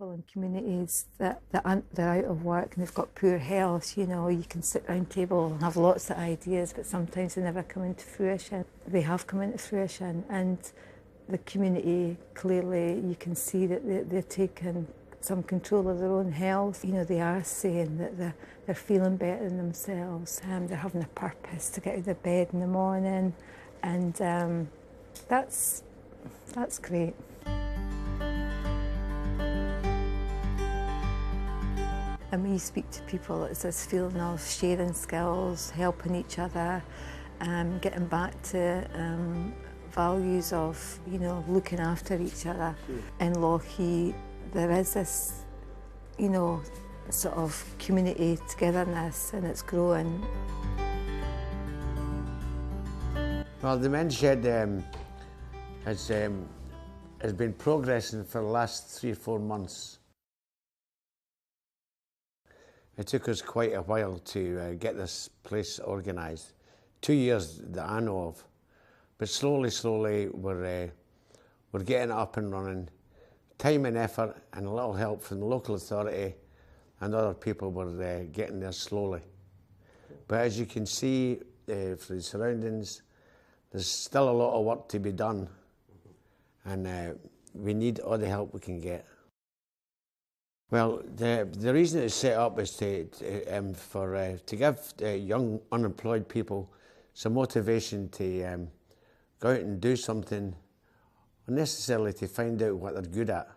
people in communities that they're out of work and they've got poor health. You know, you can sit round table and have lots of ideas, but sometimes they never come into fruition. They have come into fruition, and the community, clearly you can see that they're taking some control of their own health. You know, they are saying that they're feeling better in themselves. They're having a purpose to get out of bed in the morning, and that's great. And when you speak to people, it's this feeling of sharing skills, helping each other, getting back to values of, you know, looking after each other. In Lochee, there is this, you know, sort of community togetherness, and it's growing. Well, the men's shed has been progressing for the last 3 or 4 months. It took us quite a while to get this place organised. 2 years that I know of, but slowly we're getting it up and running. Time and effort and a little help from the local authority and other people were getting there slowly. But as you can see from the surroundings, there's still a lot of work to be done, and we need all the help we can get. Well, the reason it's set up is to give young unemployed people some motivation to go out and do something, not necessarily to find out what they're good at. I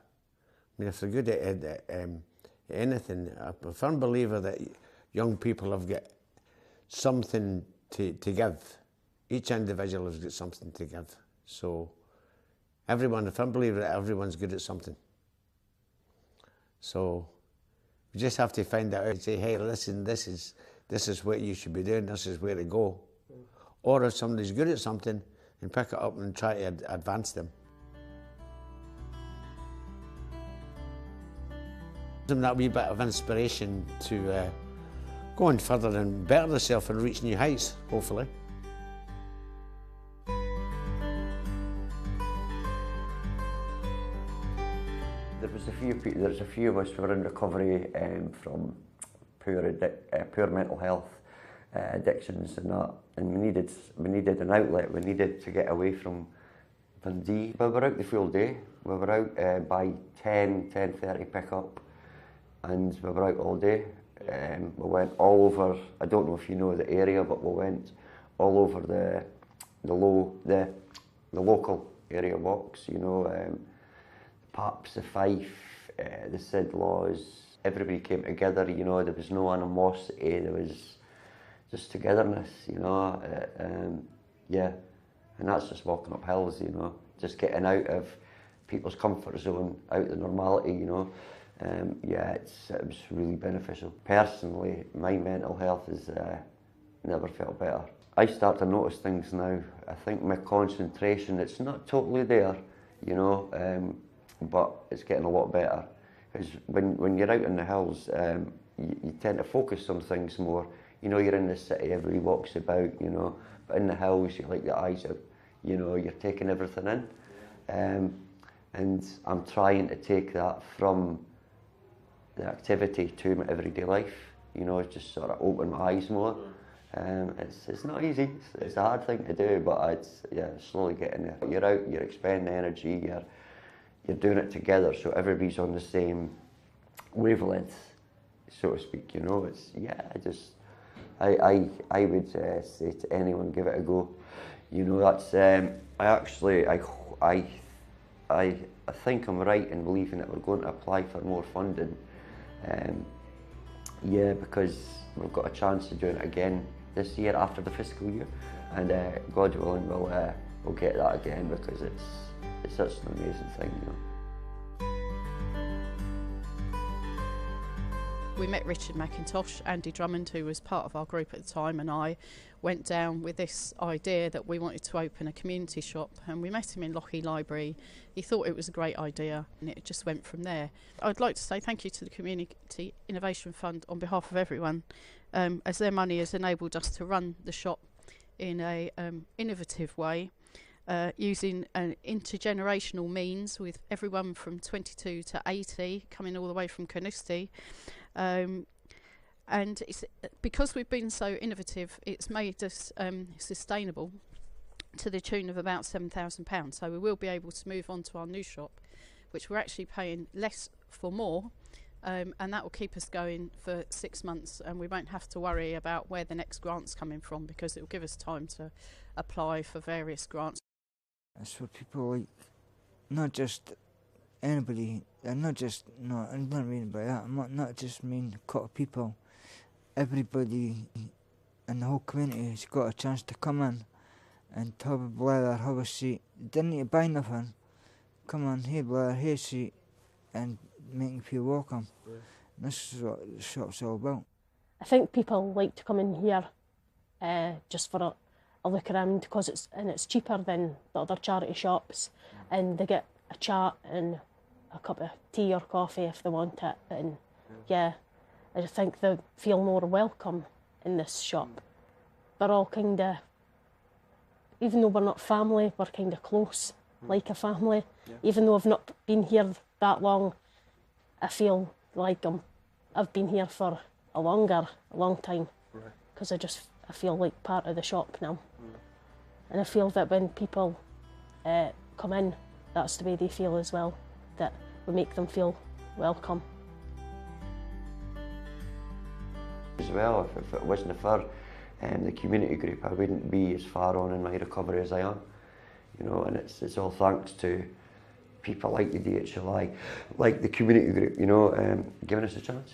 mean, if they're good at anything, I'm a firm believer that young people have got something to give. Each individual has got something to give. So everyone, if I believe that everyone's good at something. So we just have to find that out and say, hey, listen, this is what you should be doing, this is where to go. Or if somebody's good at something, and pick it up and try to advance them. Give them that wee bit of inspiration to go on further and better themselves and reach new heights, hopefully. There's a few of us who are in recovery from poor mental health, addictions and that, and we needed an outlet. We needed to get away from Dundee. We were out the full day. We were out by 10:30 pick up, and we were out all day. We went all over. I don't know if you know the area, but we went all over the local area walks. You know. Pubs, the Fife, the Sid Laws, everybody came together, you know, there was no animosity, there was just togetherness, you know, yeah, and that's just walking up hills, you know, just getting out of people's comfort zone, out of normality, you know, yeah, it was really beneficial. Personally, my mental health has never felt better. I start to notice things now. I think my concentration, it's not totally there, you know, but it's getting a lot better. Because when you're out in the hills, you tend to focus on things more. You know, you're in the city, everybody walks about, you know, but in the hills, you're like the eyes out, you know, you're taking everything in. And I'm trying to take that from the activity to my everyday life, you know, just sort of open my eyes more. It's not easy, it's a hard thing to do, but it's, yeah, slowly getting there. You're out, you're expending energy, you're doing it together, so everybody's on the same wavelength, so to speak, you know. It's, yeah, I would say to anyone, give it a go. You know, that's, I think I'm right in believing that we're going to apply for more funding. Yeah, because we've got a chance of doing it again this year after the fiscal year, and God willing, we'll get that again, because it's such an amazing thing, you know. We met Richard McIntosh, Andy Drummond, who was part of our group at the time, and I went down with this idea that we wanted to open a community shop, and we met him in Lochee Library. He thought it was a great idea, and it just went from there. I'd like to say thank you to the Community Innovation Fund on behalf of everyone, as their money has enabled us to run the shop in a innovative way, using an intergenerational means with everyone from 22 to 80 coming all the way from Carnoustie. And it's, because we've been so innovative, it's made us sustainable to the tune of about £7,000. So we will be able to move on to our new shop, which we're actually paying less for more, and that will keep us going for 6 months, and we won't have to worry about where the next grant's coming from, because it will give us time to apply for various grants. It's for people like, not just anybody, and not just, no, I'm not meaning by that, I'm not just mean a couple of people. Everybody in the whole community has got a chance to come in and have a blather, have a seat. Didn't need to buy nothing. Come on, here blather, here seat, and make you feel welcome. Yeah. This is what the shop's all about. I think people like to come in here just for a look around, because it's cheaper than the other charity shops, and they get a chat and a cup of tea or coffee if they want it, and yeah, I think they feel more welcome in this shop. We're all kind of, even though we're not family, we're kind of close, like a family. Yeah. Even though I've not been here that long, I feel like I've been here for a long time, because I feel like part of the shop now. And I feel that when people come in, that's the way they feel as well, that we make them feel welcome. As well, if it wasn't for the community group, I wouldn't be as far on in my recovery as I am. You know, and it's all thanks to people like the DHLI, like the community group, you know, giving us a chance.